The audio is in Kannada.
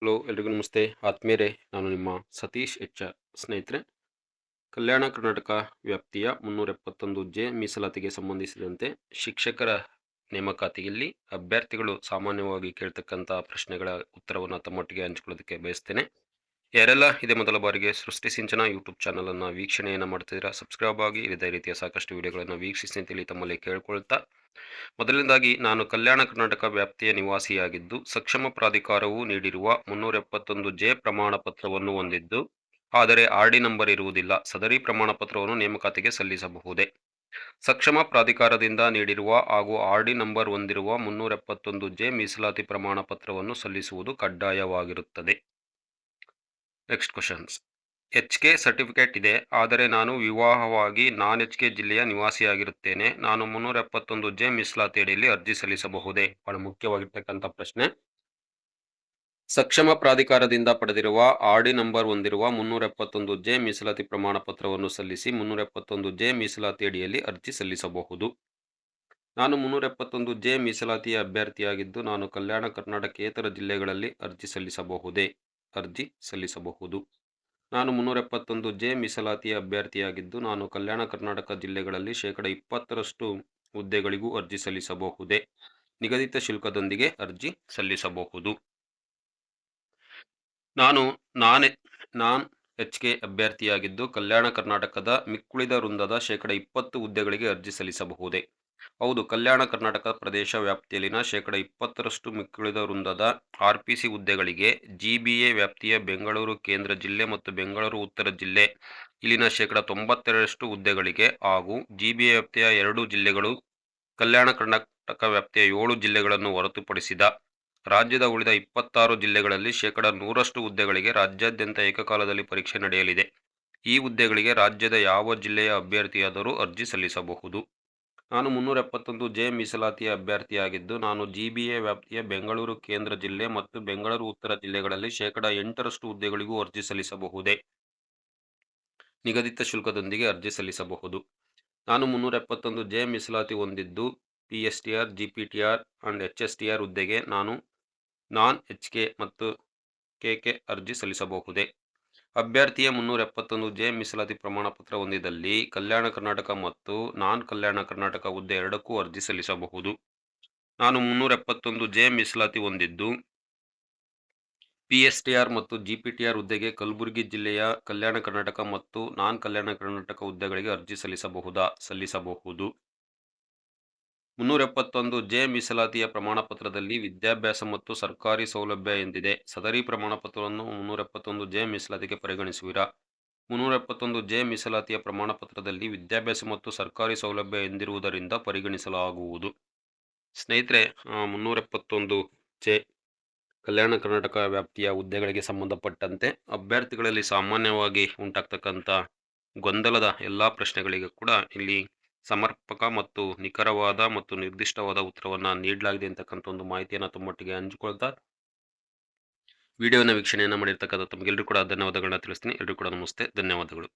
ಹಲೋ ಎಲ್ರಿಗೂ ನಮಸ್ತೆ ಆತ್ಮೀಯರೇ, ನಾನು ನಿಮ್ಮ ಸತೀಶ್ ಸ್ನೇಹಿತರೆ, ಕಲ್ಯಾಣ ಕರ್ನಾಟಕ ವ್ಯಾಪ್ತಿಯ 371 ಮೀಸಲಾತಿಗೆ ಸಂಬಂಧಿಸಿದಂತೆ ಶಿಕ್ಷಕರ ನೇಮಕಾತಿಯಲ್ಲಿ ಅಭ್ಯರ್ಥಿಗಳು ಸಾಮಾನ್ಯವಾಗಿ ಕೇಳ್ತಕ್ಕಂಥ ಪ್ರಶ್ನೆಗಳ ಉತ್ತರವನ್ನು ತಮ್ಮೊಟ್ಟಿಗೆ ಹಂಚಿಕೊಳ್ಳೋದಕ್ಕೆ ಬಯಸ್ತೇನೆ. ಯಾರೆಲ್ಲ ಇದೇ ಮೊದಲ ಬಾರಿಗೆ ಸೃಷ್ಟಿ ಸಿಂಚನ ಯೂಟ್ಯೂಬ್ ಚಾನಲನ್ನು ವೀಕ್ಷಣೆಯನ್ನು ಮಾಡ್ತಿದ್ದೀರಾ, ಸಬ್ಸ್ಕ್ರೈಬ್ ಆಗಿ ಇದೇ ರೀತಿಯ ಸಾಕಷ್ಟು ವಿಡಿಯೋಗಳನ್ನು ವೀಕ್ಷಿಸಿ ಅಂತೇಳಿ ತಮ್ಮಲ್ಲಿ ಕೇಳ್ಕೊಳ್ತಾ, ಮೊದಲನೇದಾಗಿ ನಾನು ಕಲ್ಯಾಣ ಕರ್ನಾಟಕ ವ್ಯಾಪ್ತಿಯ ನಿವಾಸಿಯಾಗಿದ್ದು ಸಕ್ಷಮ ಪ್ರಾಧಿಕಾರವು ನೀಡಿರುವ 371 ಪ್ರಮಾಣ ಪತ್ರವನ್ನು ಹೊಂದಿದ್ದು, ಆದರೆ ಆರ್ಡಿ ನಂಬರ್ ಇರುವುದಿಲ್ಲ. ಸದರಿ ಪ್ರಮಾಣ ಪತ್ರವನ್ನು ನೇಮಕಾತಿಗೆ ಸಲ್ಲಿಸಬಹುದೇ? ಸಕ್ಷಮ ಪ್ರಾಧಿಕಾರದಿಂದ ನೀಡಿರುವ ಹಾಗೂ ಆರ್ಡಿ ನಂಬರ್ ಹೊಂದಿರುವ 371 ಮೀಸಲಾತಿ ಪ್ರಮಾಣ ಪತ್ರವನ್ನು ಸಲ್ಲಿಸುವುದು ಕಡ್ಡಾಯವಾಗಿರುತ್ತದೆ. Next questions. HK ಸರ್ಟಿಫಿಕೇಟ್ ಇದೆ, ಆದರೆ ನಾನು ವಿವಾಹವಾಗಿ ನಾನ್ HK ಜಿಲ್ಲೆಯ ನಿವಾಸಿಯಾಗಿರುತ್ತೇನೆ. ನಾನು 371 ಮೀಸಲಾತಿ ಅಡಿಯಲ್ಲಿ ಅರ್ಜಿ ಸಲ್ಲಿಸಬಹುದೇ? ಬಹಳ ಮುಖ್ಯವಾಗಿರ್ತಕ್ಕಂಥ ಪ್ರಶ್ನೆ. ಸಕ್ಷಮ ಪ್ರಾಧಿಕಾರದಿಂದ ಪಡೆದಿರುವ ಆರ್ಡಿ ನಂಬರ್ ಹೊಂದಿರುವ 371 ಮೀಸಲಾತಿ ಪ್ರಮಾಣ ಪತ್ರವನ್ನು ಸಲ್ಲಿಸಿ 371 ಮೀಸಲಾತಿ ಅಡಿಯಲ್ಲಿ ಅರ್ಜಿ ಸಲ್ಲಿಸಬಹುದು. ನಾನು 371 ಮೀಸಲಾತಿಯ ಅಭ್ಯರ್ಥಿಯಾಗಿದ್ದು ನಾನು ಕಲ್ಯಾಣ ಕರ್ನಾಟಕೇತರ ಜಿಲ್ಲೆಗಳಲ್ಲಿ ಅರ್ಜಿ ಸಲ್ಲಿಸಬಹುದೇ? ಅರ್ಜಿ ಸಲ್ಲಿಸಬಹುದು. ನಾನು 371 ಮೀಸಲಾತಿಯ ಅಭ್ಯರ್ಥಿಯಾಗಿದ್ದು ನಾನು ಕಲ್ಯಾಣ ಕರ್ನಾಟಕ ಜಿಲ್ಲೆಗಳಲ್ಲಿ 20% ಹುದ್ದೆಗಳಿಗೂ ಅರ್ಜಿ ಸಲ್ಲಿಸಬಹುದೇ? ನಿಗದಿತ ಶುಲ್ಕದೊಂದಿಗೆ ಅರ್ಜಿ ಸಲ್ಲಿಸಬಹುದು. ನಾನು ನಾನ್ HK ಅಭ್ಯರ್ಥಿಯಾಗಿದ್ದು ಕಲ್ಯಾಣ ಕರ್ನಾಟಕದ ಮಿಕ್ಕುಳಿದ ವೃಂದದ 20% ಹುದ್ದೆಗಳಿಗೆ ಅರ್ಜಿ ಸಲ್ಲಿಸಬಹುದೇ? ಹೌದು, ಕಲ್ಯಾಣ ಕರ್ನಾಟಕ ಪ್ರದೇಶ ವ್ಯಾಪ್ತಿಯಲ್ಲಿನ 20% ಮಿಕ್ಕುಳಿದ ವೃಂದದ RPC ಹುದ್ದೆಗಳಿಗೆ GBA ವ್ಯಾಪ್ತಿಯ ಬೆಂಗಳೂರು ಕೇಂದ್ರ ಜಿಲ್ಲೆ ಮತ್ತು ಬೆಂಗಳೂರು ಉತ್ತರ ಜಿಲ್ಲೆ ಇಲ್ಲಿನ 92% ಹುದ್ದೆಗಳಿಗೆ ಹಾಗೂ GBA ವ್ಯಾಪ್ತಿಯ 2 ಜಿಲ್ಲೆಗಳು ಕಲ್ಯಾಣ ಕರ್ನಾಟಕ ವ್ಯಾಪ್ತಿಯ 7 ಜಿಲ್ಲೆಗಳನ್ನು ಹೊರತುಪಡಿಸಿದ ರಾಜ್ಯದ ಉಳಿದ 26 ಜಿಲ್ಲೆಗಳಲ್ಲಿ 100% ಹುದ್ದೆಗಳಿಗೆ ರಾಜ್ಯಾದ್ಯಂತ ಏಕಕಾಲದಲ್ಲಿ ಪರೀಕ್ಷೆ ನಡೆಯಲಿದೆ. ಈ ಹುದ್ದೆಗಳಿಗೆ ರಾಜ್ಯದ ಯಾವ ಜಿಲ್ಲೆಯ ಅಭ್ಯರ್ಥಿಯಾದರೂ ಅರ್ಜಿ ಸಲ್ಲಿಸಬಹುದು. ನಾನು 371 ಮೀಸಲಾತಿಯ ಅಭ್ಯರ್ಥಿಯಾಗಿದ್ದು ನಾನು GBA ವ್ಯಾಪ್ತಿಯ ಬೆಂಗಳೂರು ಕೇಂದ್ರ ಜಿಲ್ಲೆ ಮತ್ತು ಬೆಂಗಳೂರು ಉತ್ತರ ಜಿಲ್ಲೆಗಳಲ್ಲಿ 8% ಹುದ್ದೆಗಳಿಗೂ ಅರ್ಜಿ ಸಲ್ಲಿಸಬಹುದೇ? ನಿಗದಿತ ಶುಲ್ಕದೊಂದಿಗೆ ಅರ್ಜಿ ಸಲ್ಲಿಸಬಹುದು. ನಾನು 371 ಮೀಸಲಾತಿ ಹೊಂದಿದ್ದು PSTR, GPTR ಅಂಡ್ HSTR ಹುದ್ದೆಗೆ ನಾನು ನಾನ್ HK ಮತ್ತು KK ಅರ್ಜಿ ಸಲ್ಲಿಸಬಹುದೇ? ಅಭ್ಯರ್ಥಿಯ 371 ಮೀಸಲಾತಿ ಪ್ರಮಾಣ ಪತ್ರ ಹೊಂದಿದಲ್ಲಿ ಕಲ್ಯಾಣ ಕರ್ನಾಟಕ ಮತ್ತು ನಾನ್ ಕಲ್ಯಾಣ ಕರ್ನಾಟಕ ಹುದ್ದೆ ಎರಡಕ್ಕೂ ಅರ್ಜಿ ಸಲ್ಲಿಸಬಹುದು. ನಾನು 371 ಮೀಸಲಾತಿ ಹೊಂದಿದ್ದು PSTR ಮತ್ತು GPTR ಹುದ್ದೆಗೆ ಕಲಬುರಗಿ ಜಿಲ್ಲೆಯ ಕಲ್ಯಾಣ ಕರ್ನಾಟಕ ಮತ್ತು ನಾನ್ ಕಲ್ಯಾಣ ಕರ್ನಾಟಕ ಹುದ್ದೆಗಳಿಗೆ ಅರ್ಜಿ ಸಲ್ಲಿಸಬಹುದಾ? ಸಲ್ಲಿಸಬಹುದು. 371 ಮೀಸಲಾತಿಯ ಪ್ರಮಾಣ ಪತ್ರದಲ್ಲಿ ವಿದ್ಯಾಭ್ಯಾಸ ಮತ್ತು ಸರ್ಕಾರಿ ಸೌಲಭ್ಯ ಎಂದಿದೆ. ಸದರಿ ಪ್ರಮಾಣ ಪತ್ರವನ್ನು 371 ಮೀಸಲಾತಿಗೆ ಪರಿಗಣಿಸುವಿರಾ? 371 ಮೀಸಲಾತಿಯ ಪ್ರಮಾಣ ಪತ್ರದಲ್ಲಿ ವಿದ್ಯಾಭ್ಯಾಸ ಮತ್ತು ಸರ್ಕಾರಿ ಸೌಲಭ್ಯ ಎಂದಿರುವುದರಿಂದ ಪರಿಗಣಿಸಲಾಗುವುದು. ಸ್ನೇಹಿತರೆ, 371 ಕಲ್ಯಾಣ ಕರ್ನಾಟಕ ವ್ಯಾಪ್ತಿಯ ಹುದ್ದೆಗಳಿಗೆ ಸಂಬಂಧಪಟ್ಟಂತೆ ಅಭ್ಯರ್ಥಿಗಳಲ್ಲಿ ಸಾಮಾನ್ಯವಾಗಿ ಉಂಟಾಗ್ತಕ್ಕಂಥ ಗೊಂದಲದ ಎಲ್ಲ ಪ್ರಶ್ನೆಗಳಿಗೆ ಕೂಡ ಇಲ್ಲಿ ಸಮರ್ಪಕ ಮತ್ತು ನಿಖರವಾದ ಮತ್ತು ನಿರ್ದಿಷ್ಟವಾದ ಉತ್ತರವನ್ನು ನೀಡಲಾಗಿದೆ ಅಂತಕ್ಕಂಥ ಒಂದು ಮಾಹಿತಿಯನ್ನು ತಮ್ಮೊಟ್ಟಿಗೆ ಹಂಚಿಕೊಳ್ತಾ ವಿಡಿಯೋನ ವೀಕ್ಷಣೆಯನ್ನು ಮಾಡಿರ್ತಕ್ಕಂಥ ತಮಗೆಲ್ಲರೂ ಕೂಡ ಧನ್ಯವಾದಗಳನ್ನ ತಿಳಿಸ್ತೀನಿ. ಎಲ್ಲರೂ ಕೂಡ ನಮಸ್ತೆ, ಧನ್ಯವಾದಗಳು.